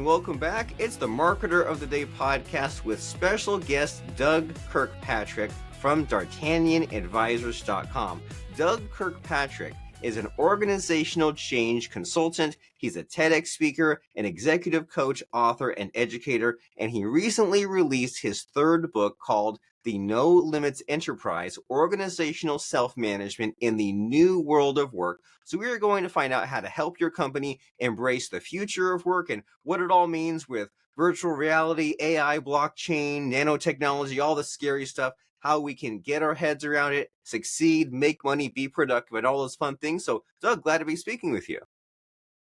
welcome back. It's the Marketer of the Day podcast with special guest Doug Kirkpatrick from d'Artagnanadvisors.com. Doug Kirkpatrick is an organizational change consultant. He's a TEDx speaker, an executive coach, author, and educator, and he recently released his third book called The No Limits Enterprise, Organizational Self-Management in the New World of Work. So we are going to find out how to help your company embrace the future of work and what it all means with virtual reality, AI, blockchain, nanotechnology, all the scary stuff, how we can get our heads around it, succeed, make money, be productive, and all those fun things. So, Doug, glad to be speaking with you.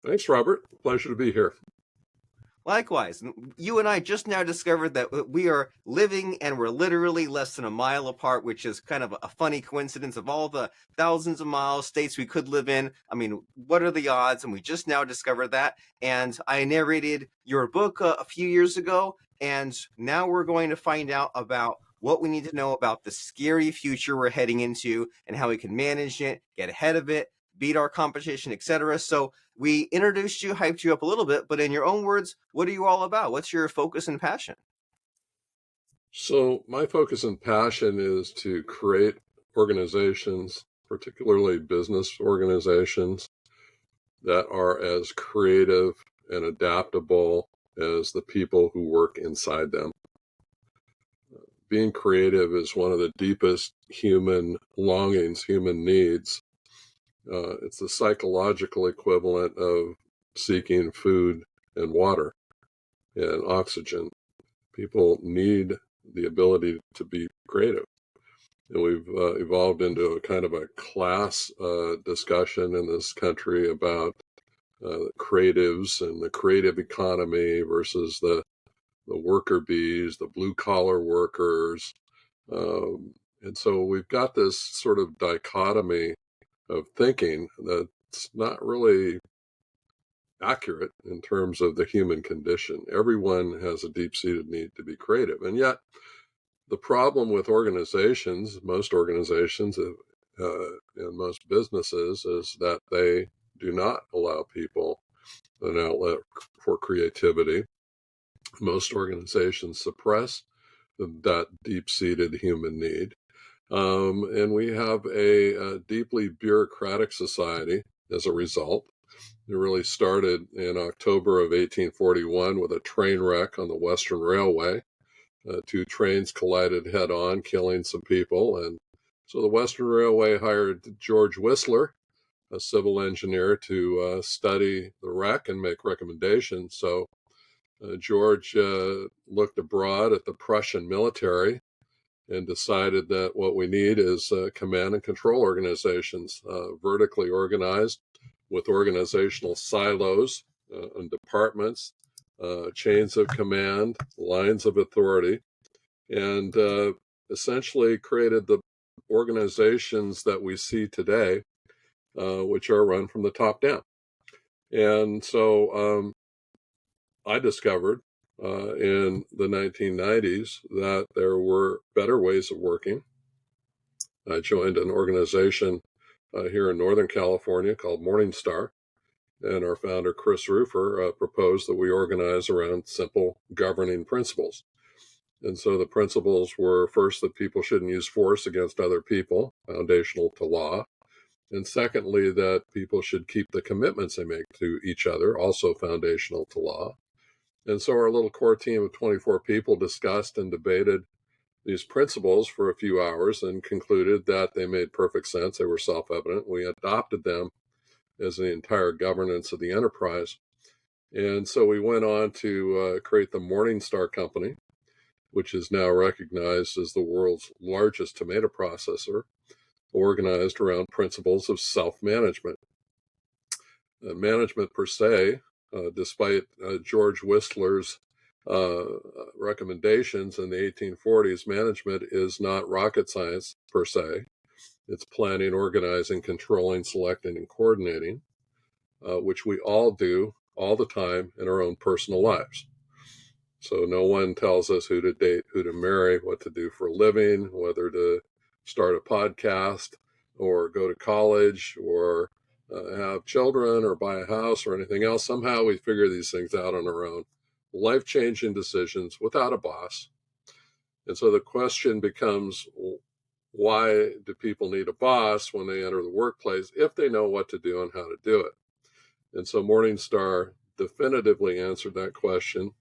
Thanks, Robert. Pleasure to be here. Likewise, you and I just now discovered that we are living and we're literally less than a mile apart, which is kind of a funny coincidence of all the thousands of miles, states we could live in. I mean, what are the odds? And we just now discovered that. And I narrated your book a few years ago, and now we're going to find out about what we need to know about the scary future we're heading into and how we can manage it, get ahead of it, beat our competition, etc. So we introduced you, hyped you up a little bit, but in your own words, what are you all about? What's your focus and passion? So my focus and passion is to create organizations, particularly business organizations, that are as creative and adaptable as the people who work inside them. Being creative is one of the deepest human longings, human needs. It's the psychological equivalent of seeking food and water and oxygen. People need the ability to be creative. And we've evolved into a kind of a class discussion in this country about creatives and the creative economy versus the worker bees, the blue-collar workers. And so we've got this sort of dichotomy of thinking that's not really accurate in terms of the human condition. Everyone has a deep-seated need to be creative. And yet, the problem with organizations, most organizations and most businesses, is that they do not allow people an outlet for creativity. Most organizations suppress that deep-seated human need. And we have a deeply bureaucratic society as a result. It really started in October of 1841 with a train wreck on the Western Railway. Two trains collided head-on, killing some people. And so the Western Railway hired George Whistler, a civil engineer, to study the wreck and make recommendations. So George looked abroad at the Prussian military and decided that what we need is command and control organizations, vertically organized with organizational silos and departments, chains of command, lines of authority, and essentially created the organizations that we see today, which are run from the top down. And so I discovered in the 1990s that there were better ways of working. I joined an organization here in Northern California called Morningstar, and our founder, Chris Rufer, proposed that we organize around simple governing principles. And so the principles were, first, that people shouldn't use force against other people, foundational to law. And secondly, that people should keep the commitments they make to each other, also foundational to law. And so our little core team of 24 people discussed and debated these principles for a few hours and concluded that they made perfect sense. They were self-evident. We adopted them as the entire governance of the enterprise. And so we went on to create the Morningstar Company, which is now recognized as the world's largest tomato processor, organized around principles of self-management. Management per se, despite George Whistler's recommendations in the 1840s, management is not rocket science per se. It's planning, organizing, controlling, selecting, and coordinating, which we all do all the time in our own personal lives. So no one tells us who to date, who to marry, what to do for a living, whether to start a podcast or go to college or have children or buy a house or anything else. Somehow we figure these things out on our own life-changing decisions without a boss. And so the question becomes, why do people need a boss when they enter the workplace if they know what to do and how to do it? And so Morningstar definitively answered that question.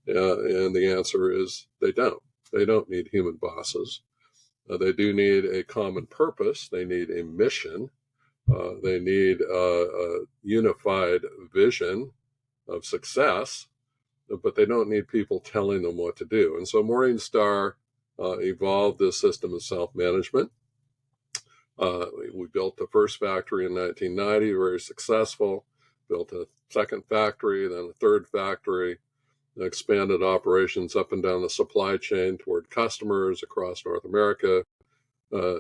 And the answer is they don't. They don't need human bosses. They do need a common purpose. They need a mission. They need a unified vision of success, but they don't need people telling them what to do. And so Morningstar evolved this system of self-management. We built the first factory in 1990, very successful, built a second factory, then a third factory, expanded operations up and down the supply chain toward customers across North America,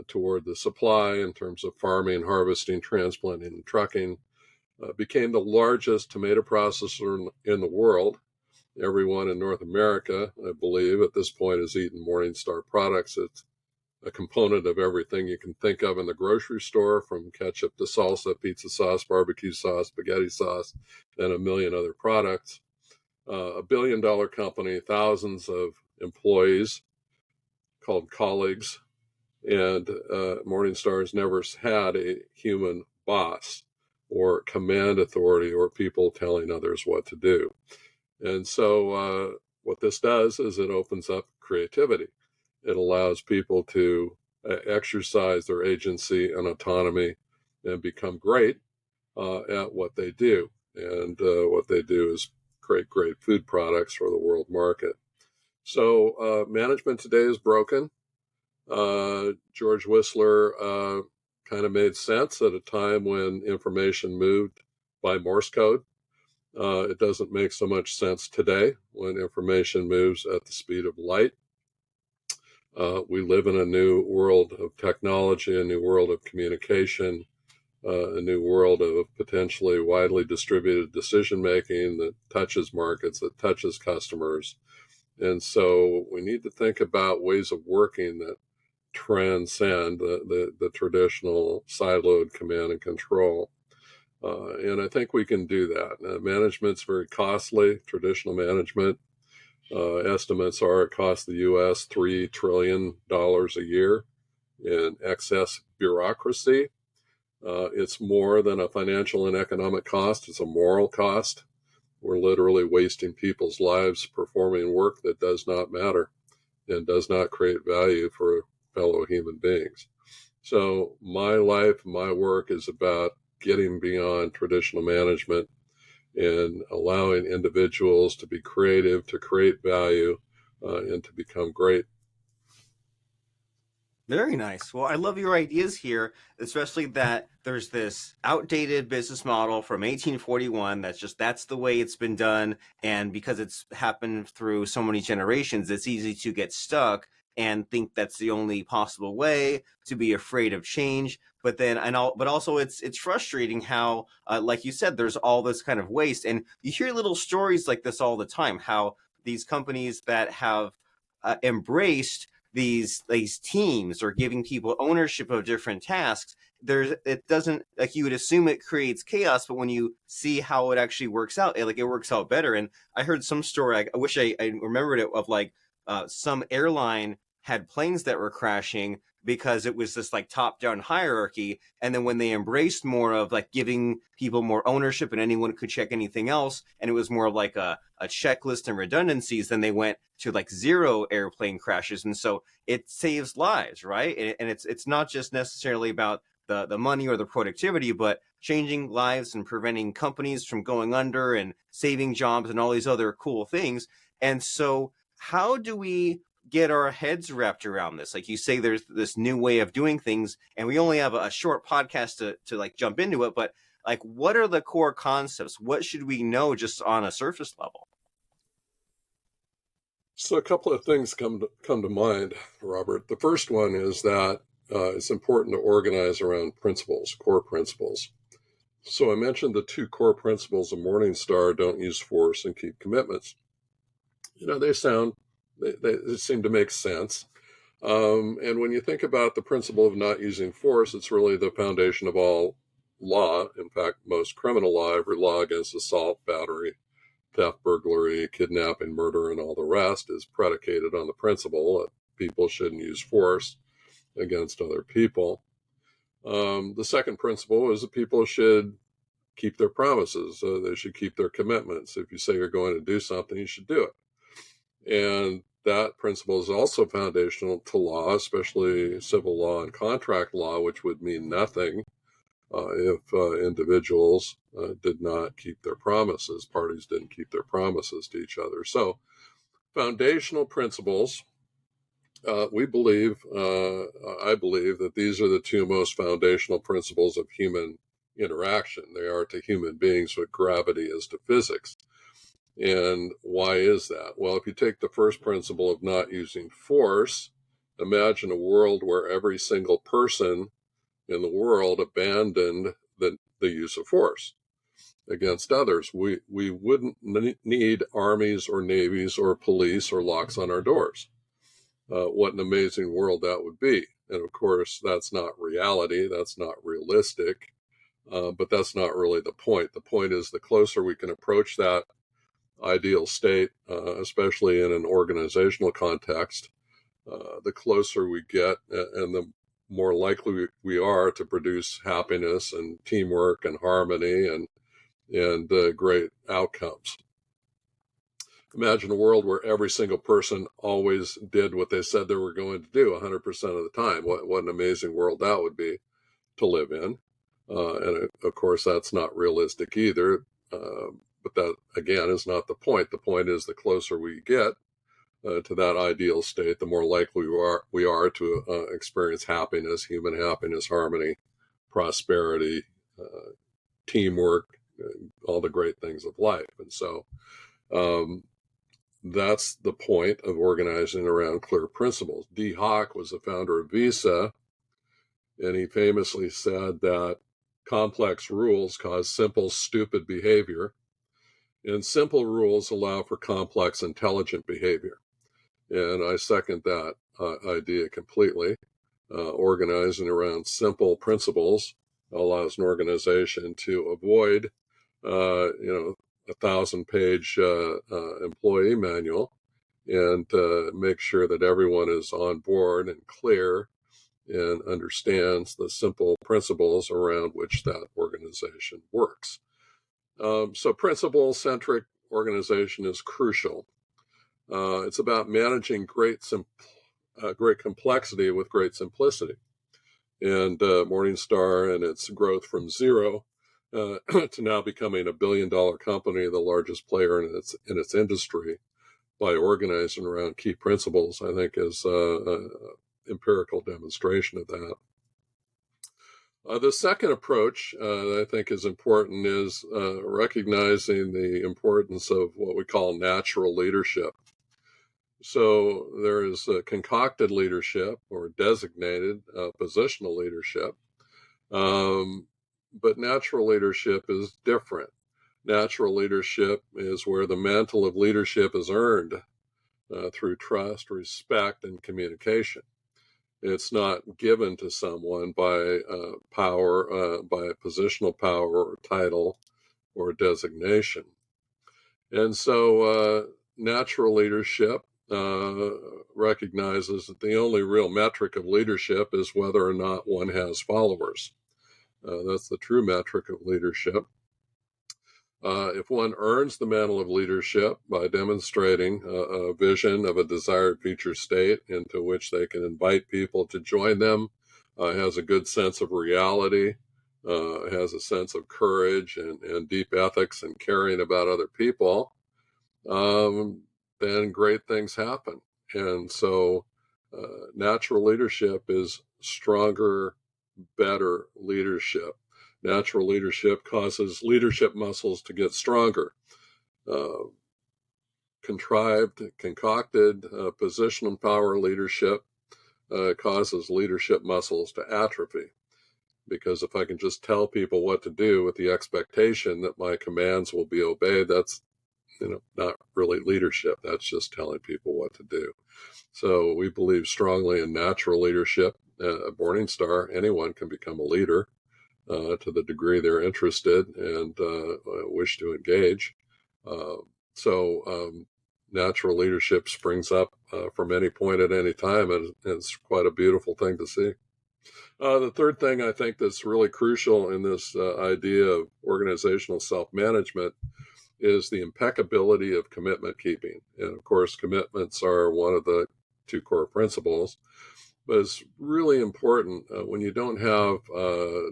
toward the supply in terms of farming, harvesting, transplanting, and trucking, became the largest tomato processor in the world. Everyone in North America, I believe, at this point has eaten Morningstar products. It's a component of everything you can think of in the grocery store, from ketchup to salsa, pizza sauce, barbecue sauce, spaghetti sauce, and a million other products. $1 billion company, thousands of employees called colleagues, and Morningstar has never had a human boss or command authority or people telling others what to do. And so what this does is it opens up creativity. It allows people to exercise their agency and autonomy and become great at what they do. And what they do is create great food products for the world market. So management today is broken. George Whistler kind of made sense at a time when information moved by Morse code. It doesn't make so much sense today when information moves at the speed of light. We live in a new world of technology, a new world of communication, a new world of potentially widely distributed decision-making that touches markets, that touches customers. And so we need to think about ways of working that transcend the traditional siloed command and control. And I think we can do that. Management's very costly, traditional management. Estimates are it costs the U.S. $3 trillion a year in excess bureaucracy. It's more than a financial and economic cost. It's a moral cost. We're literally wasting people's lives performing work that does not matter and does not create value for fellow human beings. So my life, my work is about getting beyond traditional management and allowing individuals to be creative, to create value, and to become great. Very nice. Well, I love your ideas here, especially that there's this outdated business model from 1841 that's the way it's been done, and because it's happened through so many generations, it's easy to get stuck and think that's the only possible way, to be afraid of change. But then but also it's frustrating how like you said, there's all this kind of waste, and you hear little stories like this all the time, how these companies that have embraced these teams or giving people ownership of different tasks, it doesn't, like, you would assume it creates chaos, but when you see how it actually works out, it works out better. And I heard some story, I wish I remembered it, of some airline had planes that were crashing because it was this top-down hierarchy, and then when they embraced more of giving people more ownership and anyone could check anything else, and it was more of a checklist and redundancies, then they went to zero airplane crashes. And so it saves lives, right? And it's not just necessarily about the money or the productivity, but changing lives and preventing companies from going under and saving jobs and all these other cool things. And so how do we get our heads wrapped around this? Like you say, there's this new way of doing things, and we only have a short podcast to jump into it, but what are the core concepts? What should we know just on a surface level? So a couple of things come to mind, Robert. The first one is that it's important to organize around principles, core principles. So I mentioned the two core principles of Morningstar: don't use force and keep commitments. They seem to make sense. And when you think about the principle of not using force, it's really the foundation of all law. In fact, most criminal law, every law against assault, battery, theft, burglary, kidnapping, murder, and all the rest is predicated on the principle that people shouldn't use force against other people. The second principle is that people should keep their promises. They should keep their commitments. If you say you're going to do something, you should do it. And that principle is also foundational to law, especially civil law and contract law, which would mean nothing if individuals did not keep their promises, parties didn't keep their promises to each other. So foundational principles, I believe that these are the two most foundational principles of human interaction. They are to human beings what gravity is to physics. And why is that? Well, if you take the first principle of not using force, imagine a world where every single person in the world abandoned the use of force against others. We wouldn't need armies or navies or police or locks on our doors. What an amazing world that would be. And of course, that's not reality. That's not realistic. But that's not really the point. The point is the closer we can approach that ideal state, especially in an organizational context, the closer we get and the more likely we are to produce happiness and teamwork and harmony and great outcomes. Imagine a world where every single person always did what they said they were going to do 100% of the time. What an amazing world that would be to live in. And of course, that's not realistic either. But that, again, is not the point. The point is the closer we get to that ideal state, the more likely we are to experience happiness, human happiness, harmony, prosperity, teamwork, all the great things of life. And so that's the point of organizing around clear principles. D. Hawk was the founder of Visa, and he famously said that complex rules cause simple, stupid behavior, and simple rules allow for complex, intelligent behavior. And I second that idea completely. Organizing around simple principles allows an organization to avoid, 1,000-page employee manual and make sure that everyone is on board and clear and understands the simple principles around which that organization works. So principle-centric organization is crucial. It's about managing great complexity with great simplicity. And Morningstar and its growth from zero to now becoming $1 billion company, the largest player in its industry, by organizing around key principles, I think is an empirical demonstration of that. The second approach that I think is important is recognizing the importance of what we call natural leadership. So there is concocted leadership or designated positional leadership, but natural leadership is different. Natural leadership is where the mantle of leadership is earned through trust, respect, and communication. It's not given to someone by power, by positional power or title or designation. And so natural leadership recognizes that the only real metric of leadership is whether or not one has followers. That's the true metric of leadership. If one earns the mantle of leadership by demonstrating a vision of a desired future state into which they can invite people to join them, has a good sense of reality, has a sense of courage and deep ethics and caring about other people, then great things happen. And so natural leadership is stronger, better leadership. Natural leadership causes leadership muscles to get stronger. Concocted, positional power leadership causes leadership muscles to atrophy. Because if I can just tell people what to do with the expectation that my commands will be obeyed, that's not really leadership. That's just telling people what to do. So we believe strongly in natural leadership. At Morningstar, anyone can become a leader to the degree they're interested and wish to engage. So natural leadership springs up from any point at any time, and it's quite a beautiful thing to see. The third thing I think that's really crucial in this idea of organizational self-management is the impeccability of commitment keeping. And of course, commitments are one of the two core principles, but it's really important when you don't have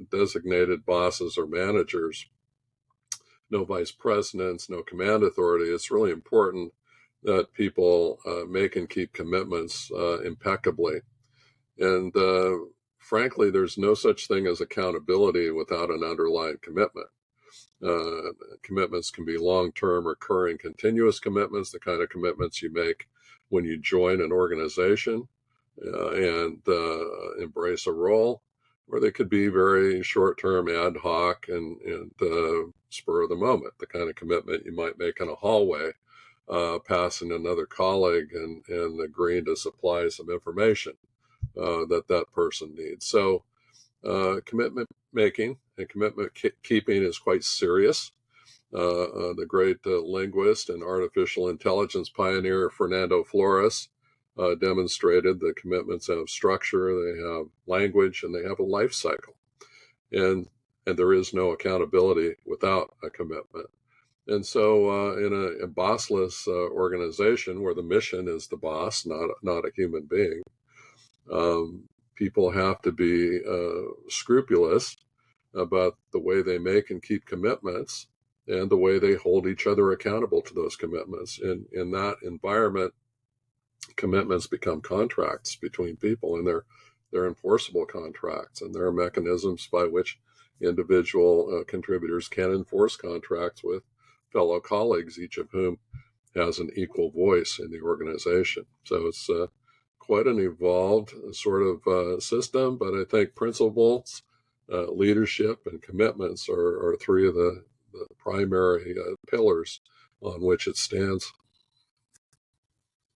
designated bosses or managers, no vice presidents, no command authority. It's really important that people make and keep commitments impeccably. And frankly, there's no such thing as accountability without an underlying commitment. Commitments can be long-term, recurring, continuous commitments, the kind of commitments you make when you join an organization and embrace a role, or they could be very short-term, ad hoc, and spur of the moment, the kind of commitment you might make in a hallway, passing another colleague and agreeing to supply some information that person needs. So commitment making and commitment keeping is quite serious. The great linguist and artificial intelligence pioneer Fernando Flores demonstrated that commitments have structure, they have language, and they have a life cycle. And there is no accountability without a commitment. And so in a bossless organization where the mission is the boss, not a human being, people have to be scrupulous about the way they make and keep commitments and the way they hold each other accountable to those commitments. In that environment, commitments become contracts between people, and they're enforceable contracts, and there are mechanisms by which individual contributors can enforce contracts with fellow colleagues, each of whom has an equal voice in the organization. So it's quite an evolved sort of system, but I think principles, leadership, and commitments are three of the primary pillars on which it stands.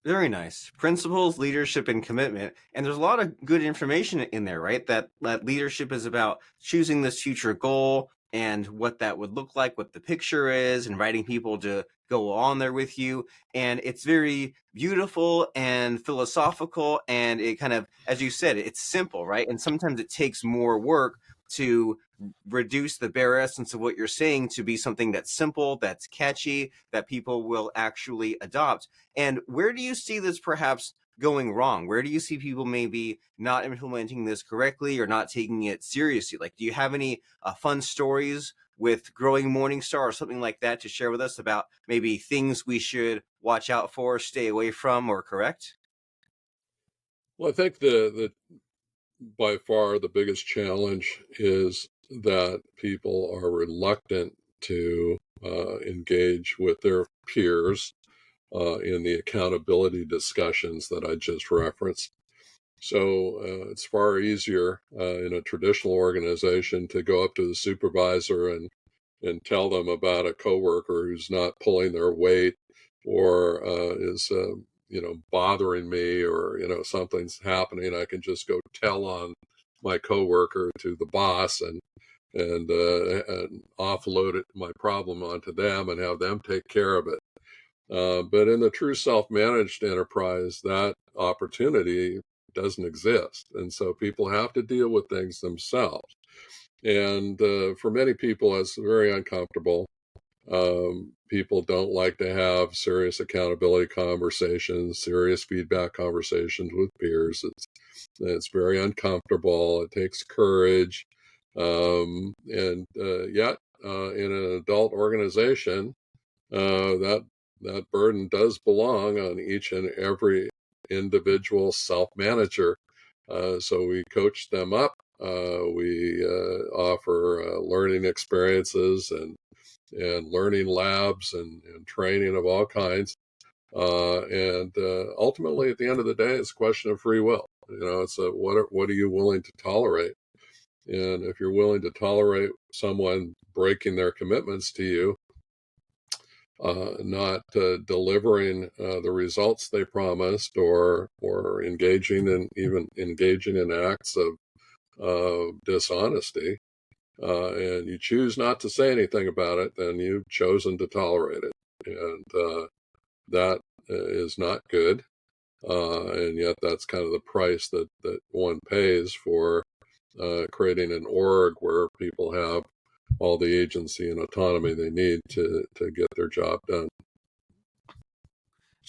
Very nice. Principles, leadership, and commitment. And there's a lot of good information in there, right? That leadership is about choosing this future goal and what that would look like, what the picture is, inviting people to go on there with you. And it's very beautiful and philosophical. And it kind of, as you said, it's simple, right? And sometimes it takes more work to reduce the bare essence of what you're saying to be something that's simple, that's catchy, that people will actually adopt. And where do you see this perhaps going wrong? Where do you see people maybe not implementing this correctly or not taking it seriously? Like, do you have any fun stories with Growing Morningstar or something like that to share with us about maybe things we should watch out for, stay away from, or correct? Well, I think the by far the biggest challenge is that people are reluctant to engage with their peers in the accountability discussions that I just referenced. So it's far easier in a traditional organization to go up to the supervisor and tell them about a coworker who's not pulling their weight or is bothering me, or something's happening. I can just go tell on my coworker to the boss and offload my problem onto them and have them take care of it. But in the true self-managed enterprise, that opportunity doesn't exist. And so people have to deal with things themselves. And for many people, it's very uncomfortable. People don't like to have serious accountability conversations, serious feedback conversations with peers. It's very uncomfortable. It takes courage. And yet, in an adult organization, that burden does belong on each and every individual self-manager. So we coach them up. We offer learning experiences and learning labs and training of all kinds. And ultimately, at the end of the day, it's a question of free will. It's what are you willing to tolerate? And if you're willing to tolerate someone breaking their commitments to you, not delivering the results they promised, or engaging in acts of dishonesty, and you choose not to say anything about it, then you've chosen to tolerate it. and that is not good. And yet that's kind of the price that one pays for creating an org where people have all the agency and autonomy they need to get their job done.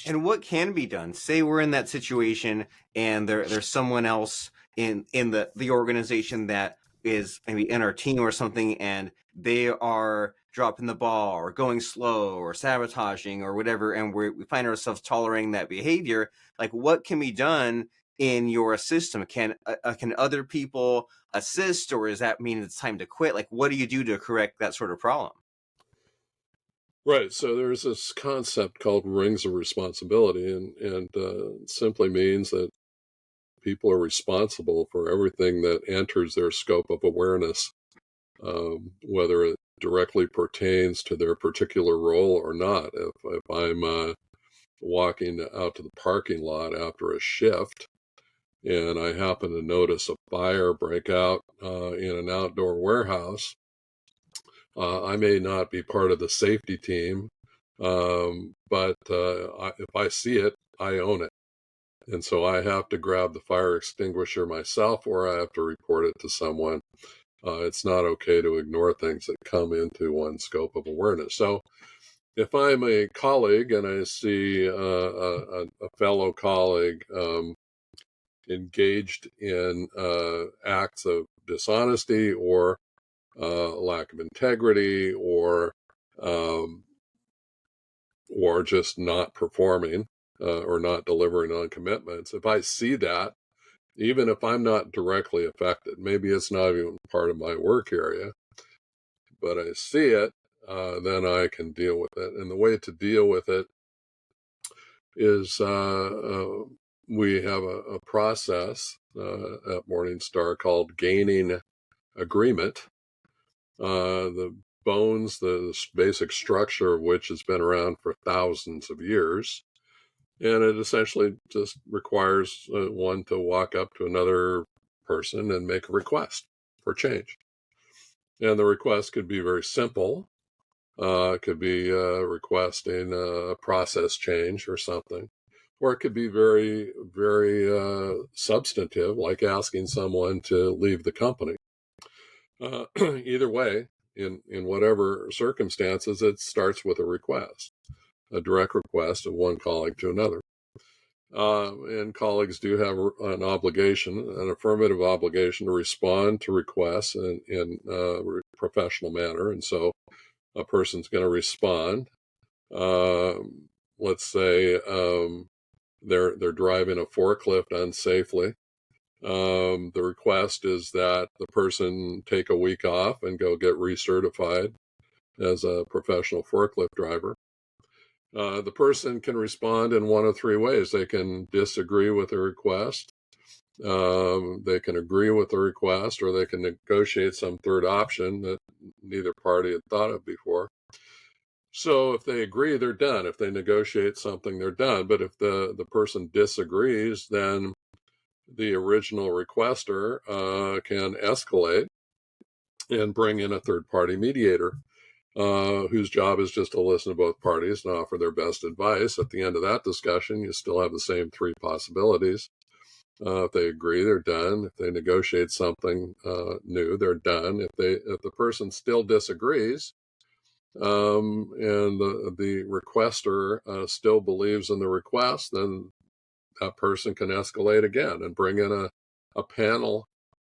And what can be done? Say we're in that situation and there's someone else in the organization that is maybe in our team or something, and they are dropping the ball or going slow or sabotaging or whatever, and we find ourselves tolerating that behavior. Like, what can be done in your system? Can other people assist, or does that mean it's time to quit? Like, what do you do to correct that sort of problem? Right. So there's this concept called rings of responsibility, and simply means that people are responsible for everything that enters their scope of awareness, whether it directly pertains to their particular role or not. If I'm walking out to the parking lot after a shift and I happen to notice a fire break out in an outdoor warehouse, I may not be part of the safety team, but if I see it, I own it. And so I have to grab the fire extinguisher myself, or I have to report it to someone. It's not okay to ignore things that come into one's scope of awareness. So if I'm a colleague and I see a fellow colleague engaged in acts of dishonesty or lack of integrity, um, or just not performing or not delivering on commitments, if I see that, even if I'm not directly affected, maybe it's not even part of my work area, but I see it, then I can deal with it. And the way to deal with it is we have a process at Morningstar called gaining agreement. The bones, the basic structure of which has been around for thousands of years. And it essentially just requires one to walk up to another person and make a request for change. And the request could be very simple. It could be requesting a process change or something. Or it could be very, very substantive, like asking someone to leave the company. Either way, in whatever circumstances, it starts with a request, a direct request of one colleague to another. And colleagues do have an obligation, an affirmative obligation, to respond to requests in a professional manner. And so a person's going to respond. Let's say they're driving a forklift unsafely. The request is that the person take a week off and go get recertified as a professional forklift driver. The person can respond in one of three ways. They can disagree with the request, they can agree with the request, or they can negotiate some third option that neither party had thought of before. So if they agree, they're done. If they negotiate something, they're done. But if the person disagrees, then the original requester can escalate and bring in a third-party mediator, whose job is just to listen to both parties and offer their best advice. At the end of that discussion, you still have the same three possibilities. If they agree, they're done. If they negotiate something new, they're done. If the person still disagrees, and the requester still believes in the request, then that person can escalate again and bring in a panel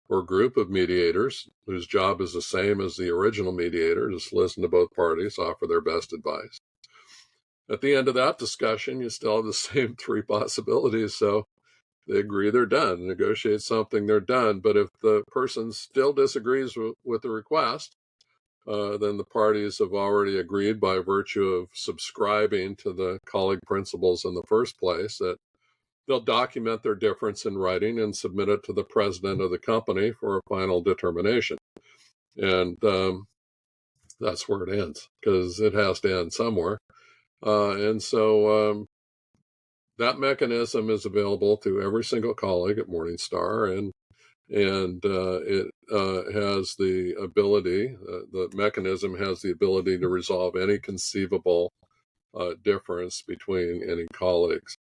or group of mediators whose job is the same as the original mediator, just listen to both parties, offer their best advice. At the end of that discussion, you still have the same three possibilities. So they agree, they're done. Negotiate something, they're done. But if the person still disagrees with the request, then the parties have already agreed by virtue of subscribing to the colleague principles in the first place that they'll document their difference in writing and submit it to the president of the company for a final determination. And that's where it ends, because it has to end somewhere. And so that mechanism is available to every single colleague at Morningstar, and it has the ability, the mechanism has the ability to resolve any conceivable difference between any colleagues.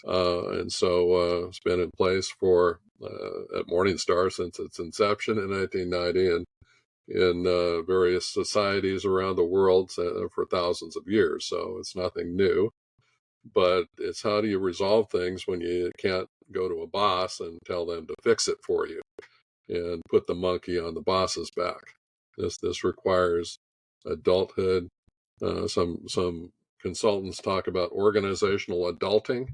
And so it's been in place for at Morningstar since its inception in 1990, and in various societies around the world for thousands of years. So it's nothing new, but it's how do you resolve things when you can't go to a boss and tell them to fix it for you and put the monkey on the boss's back. This requires adulthood. Some consultants talk about organizational adulting,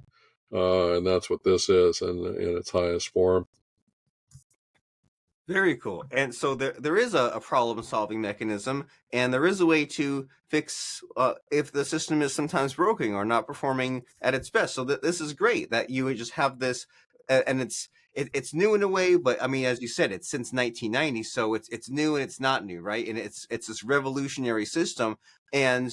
and that's what this is in its highest form. Very cool. And so there is a problem-solving mechanism, and there is a way to fix if the system is sometimes broken or not performing at its best. So this is great that you would just have this, and it's new in a way, but I mean, as you said, it's since 1990, so it's new and it's not new, right? And it's this revolutionary system, and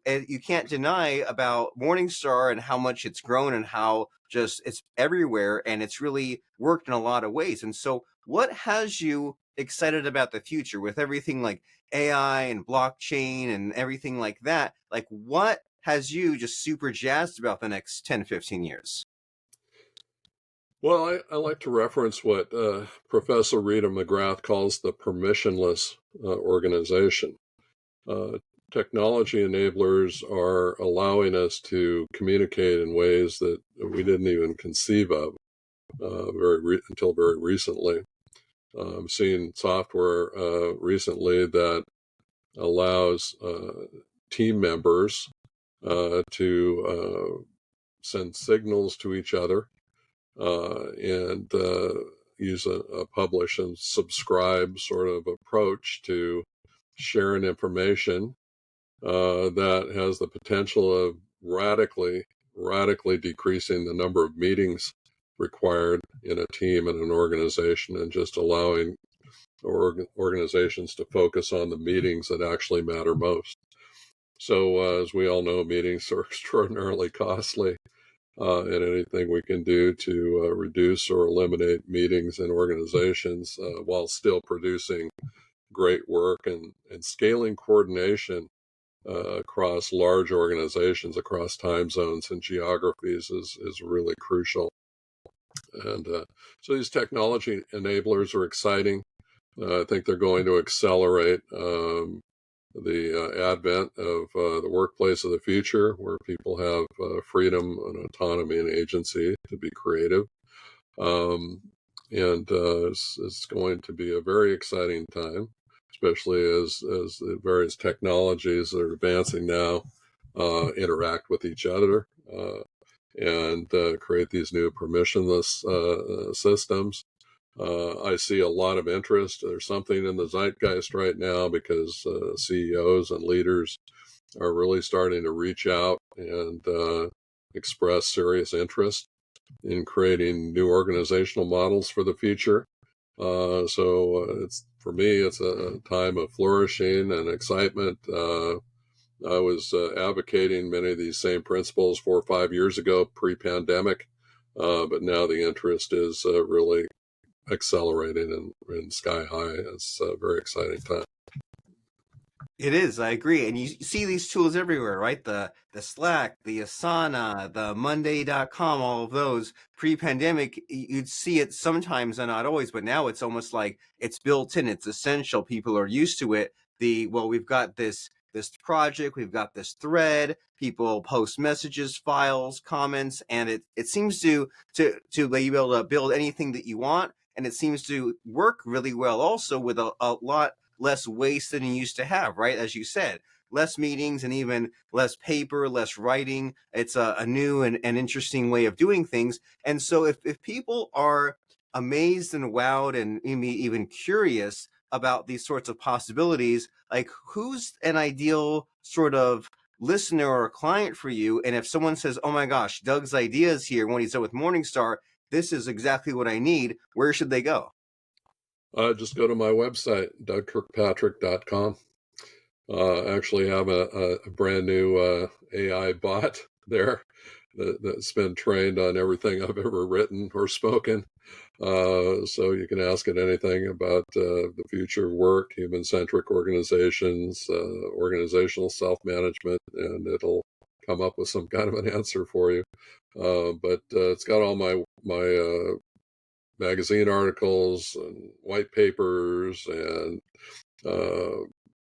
you can't deny about Morningstar and how much it's grown and how just it's everywhere, and it's really worked in a lot of ways. And so what has you excited about the future with everything like AI and blockchain and everything like that? Like, what has you just super jazzed about the next 10, 15 years? Well, I like to reference what Professor Rita McGrath calls the permissionless organization. Uh, Technology enablers are allowing us to communicate in ways that we didn't even conceive of until very recently. I've seen software recently that allows team members to send signals to each other and use a publish and subscribe sort of approach to sharing information that has the potential of radically decreasing the number of meetings required in a team and an organization, and just allowing organizations to focus on the meetings that actually matter most. So as we all know, meetings are extraordinarily costly, and anything we can do to reduce or eliminate meetings in organizations while still producing great work and scaling coordination across large organizations, across time zones and geographies is really crucial. And so these technology enablers are exciting. I think they're going to accelerate the advent of the workplace of the future, where people have freedom and autonomy and agency to be creative. And it's going to be a very exciting time, especially as the various technologies that are advancing now interact with each other and create these new permissionless systems. I see a lot of interest. There's something in the zeitgeist right now because CEOs and leaders are really starting to reach out and express serious interest in creating new organizational models for the future. So it's, for me, it's a time of flourishing and excitement. I was advocating many of these same principles 4 or 5 years ago, pre-pandemic, but now the interest is really accelerating and sky high. It's a very exciting time. It is, I agree. And you see these tools everywhere, right? The Slack, the Asana, the Monday.com, all of those. Pre-pandemic, you'd see it sometimes and not always, but now it's almost like it's built in, it's essential. People are used to it. We've got this project, we've got this thread, people post messages, files, comments, and it seems to be able to build anything that you want, and it seems to work really well also with a lot less waste than you used to have, right? As you said, less meetings and even less paper, less writing. It's a new and interesting way of doing things. And so if people are amazed and wowed and even curious about these sorts of possibilities, like, who's an ideal sort of listener or client for you? And if someone says, oh my gosh, Doug's ideas here when he's done with Morningstar, this is exactly what I need, where should they go? Just go to my website, dougkirkpatrick.com. Actually have a brand new AI bot there that's been trained on everything I've ever written or spoken. So you can ask it anything about the future of work, human-centric organizations, organizational self-management, and it'll come up with some kind of an answer for you. But it's got all my magazine articles and white papers and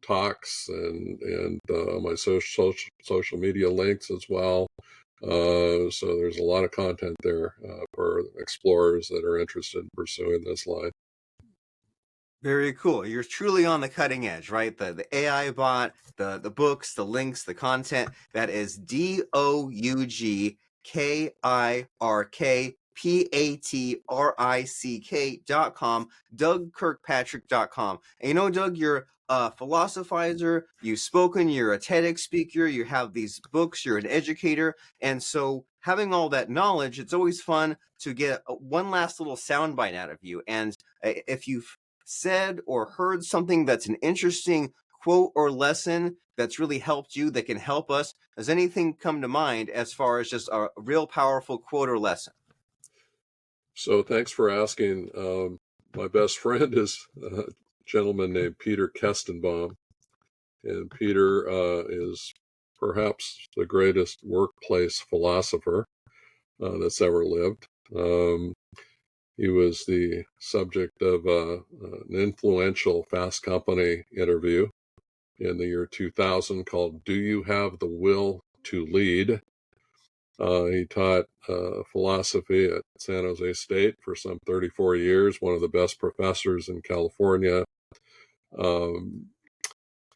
talks and my social media links as well. So there's a lot of content there for explorers that are interested in pursuing this line. Very cool. You're truly on the cutting edge, right? The AI bot, the books, the links, the content. That is DOUGKIRKPATRICK.com, DougKirkpatrick.com. And you know, Doug, you're a philosophizer, you've spoken, you're a TEDx speaker, you have these books, you're an educator. And so having all that knowledge, it's always fun to get one last little soundbite out of you. And if you've said or heard something that's an interesting quote or lesson that's really helped you, that can help us, does anything come to mind as far as just a real powerful quote or lesson? So thanks for asking. My best friend is a gentleman named Peter Kestenbaum, and Peter is perhaps the greatest workplace philosopher that's ever lived. He was the subject of an influential Fast Company interview in the year 2000 called "Do You Have the Will to Lead?" He taught philosophy at San Jose State for some 34 years, one of the best professors in California.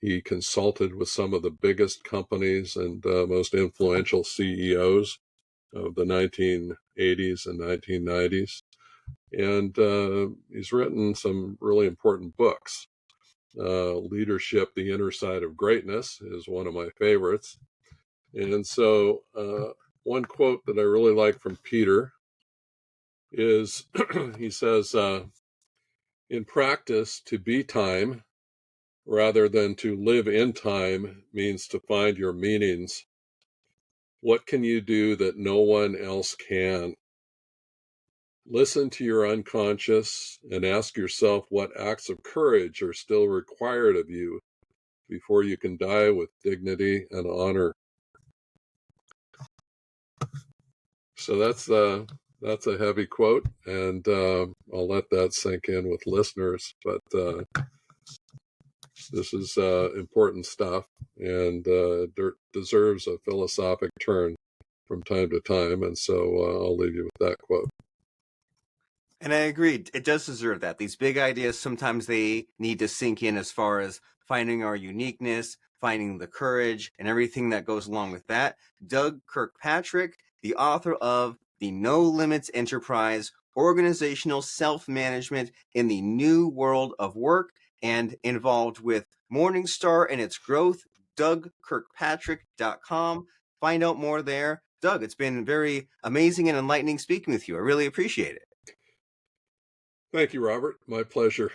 He consulted with some of the biggest companies and most influential CEOs of the 1980s and 1990s. And he's written some really important books. Leadership, The Inner Side of Greatness is one of my favorites. And so one quote that I really like from Peter is, he says, in practice, to be time rather than to live in time means to find your meanings. What can you do that no one else can? Listen to your unconscious and ask yourself what acts of courage are still required of you before you can die with dignity and honor. So that's a heavy quote, and I'll let that sink in with listeners. But this is important stuff, and deserves a philosophic turn from time to time. And so I'll leave you with that quote. And I agree. It does deserve that. These big ideas, sometimes they need to sink in as far as finding our uniqueness, finding the courage, and everything that goes along with that. Doug Kirkpatrick, the author of The No Limits Enterprise, Organizational Self-Management in the New World of Work, and involved with Morningstar and its growth, DougKirkpatrick.com. Find out more there. Doug, it's been very amazing and enlightening speaking with you. I really appreciate it. Thank you, Robert. My pleasure.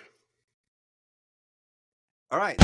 All right.